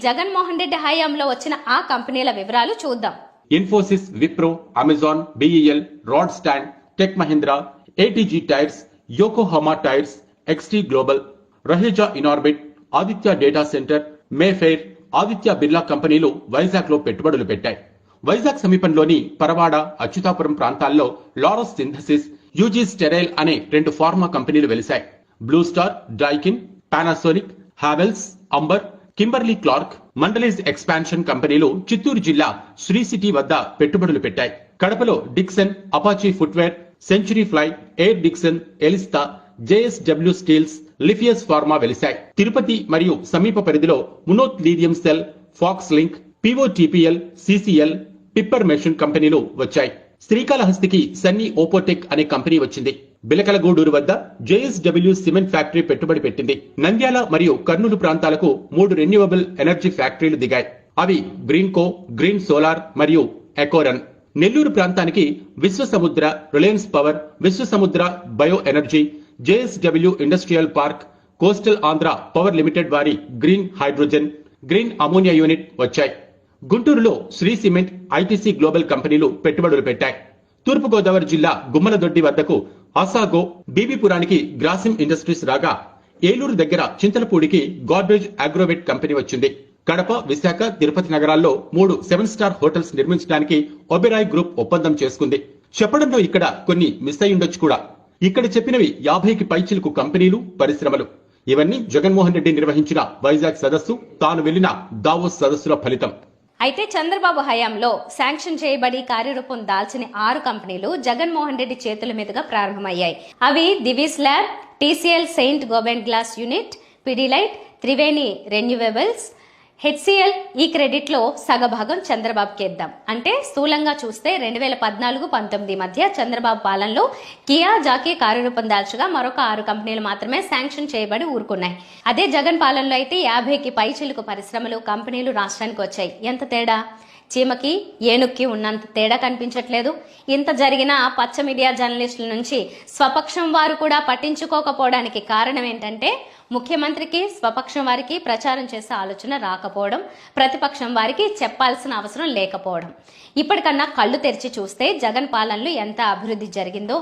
జగన్మోహన్ రెడ్డి హయాంలో వచ్చిన ఆ కంపెనీల వివరాలు చూద్దాం. Infosys, Wipro, Amazon, BEL, rod stand, tech Mahindra, ATG tyres, Yokohama tyres, ఎక్స్టీ global, Raheja Inorbit, Aditya data centre, Mayfair, Aditya Birla కంపెనీలు వైజాగ్ లో పెట్టుబడులు పెట్టాయి. వైజాగ్ సమీపంలోని పరవాడ, అచ్యుతాపురం ప్రాంతాల్లో లారస్ సింథసిస్, యూజీ స్టెరైల్ అనే 2 ఫార్మా కంపెనీలు వెలిశాయి. Blue Star, Daikin, Panasonic, Havells, Amber, Kimberly Clark, Mondelez expansion కంపెనీలు చిత్తూరు జిల్లా శ్రీ సిటీ వద్ద పెట్టుబడులు పెట్టాయి. కడపలో Dixon, Apache footwear, Century Ply, air Dixon, Elista, JSW steels, లిఫియస్ ఫార్మా వెలిశాయి. తిరుపతి మరియు సమీప పరిధిలో Munoth lithium cell, Foxlink, POTPL, CCL, పిప్పర్ మెషిన్ కంపెనీలు వచ్చాయి. శ్రీకాళహస్తికి సన్నీ ఓపోటెక్ అనే కంపెనీ వచ్చింది. బిలకలగూడూరు వద్ద జేఎస్డబ్ల్యూ సిమెంట్ ఫ్యాక్టరీ పెట్టుబడి పెట్టింది. నంద్యాల మరియు కర్నూలు ప్రాంతాలకు 3 రెన్యూవబుల్ ఎనర్జీ ఫ్యాక్టరీలు దిగాయి. అవి గ్రీన్కో, గ్రీన్ సోలార్ మరియు ఎకోరన్. నెల్లూరు ప్రాంతానికి Vishwasamudra, Reliance power, Vishwasamudra bio energy, JSW industrial park, coastal Andhra power limited వారి green hydrogen, green ammonia unit వచ్చాయి. గుంటూరులో శ్రీ సిమెంట్, ఐటీసీ గ్లోబల్ కంపెనీలు పెట్టుబడులు పెట్టాయి. తూర్పుగోదావరి జిల్లా గుమ్మలదొడ్డి వద్దకు అసాగో, బీబీపురానికి గ్రాసిమ్ ఇండస్ట్రీస్ రాగా, ఏలూరు దగ్గర చింతలపూడికి గార్బేజ్ అగ్రోవెట్ కంపెనీ వచ్చింది. కడప, విశాఖ, తిరుపతి నగరాల్లో 3 7 స్టార్ హోటల్స్ నిర్మించడానికి ఒబెరాయ్ గ్రూప్ ఒప్పందం చేసుకుంది. చెప్పడంలో ఇక్కడ కొన్ని మిస్ అయి ఉండొచ్చు కూడా. ఇక్కడ చెప్పినవి 50కి పైచిలుకు కంపెనీలు, పరిశ్రమలు. ఇవన్నీ జగన్మోహన్ రెడ్డి నిర్వహించిన వైజాగ్ సదస్సు, తాను వెళ్లిన దావోస్ సదస్సుల ఫలితం. అయితే చంద్రబాబు హయాంలో శాంక్షన్ చేయబడి కార్యరూపం దాల్చిన 6 కంపెనీలు జగన్మోహన్ రెడ్డి చేతుల మీదుగా ప్రారంభమయ్యాయి. అవి Divi's lab, TCL Saint Gobain glass unit, Pidilite, Triveni renewables, HCL. ఈ క్రెడిట్ లో సగభాగం చంద్రబాబుకి ఇద్దాం. అంటే స్థూలంగా చూస్తే 2014-19 మధ్య చంద్రబాబు పాలనలో కియా, జాకీ కార్యరూపం దాల్చగా మరొక 6 కంపెనీలు మాత్రమే శాంక్షన్ చేయబడి ఊరుకున్నాయి. అదే జగన్ పాలనలో అయితే 50కి పైచిలుకు పరిశ్రమలు, కంపెనీలు రాష్ట్రానికి వచ్చాయి. ఎంత తేడా! చీమకి ఏనుక్కి ఉన్నంత తేడా కనిపించట్లేదు. ఇంత జరిగినా పచ్చ మీడియా జర్నలిస్టుల నుంచి స్వపక్షం వారు కూడా పట్టించుకోకపోవడానికి కారణం ఏంటంటే ముఖ్యమంత్రికి, స్వపక్షం వారికి ప్రచారం చేసే ఆలోచన రాకపోవడం, ప్రతిపక్షం వారికి చెప్పాల్సిన అవసరం లేకపోవడం. ఇప్పటికన్నా కళ్ళు తెరిచి చూస్తే జగన్ పాలనలో ఎంత అభివృద్ధి జరిగిందో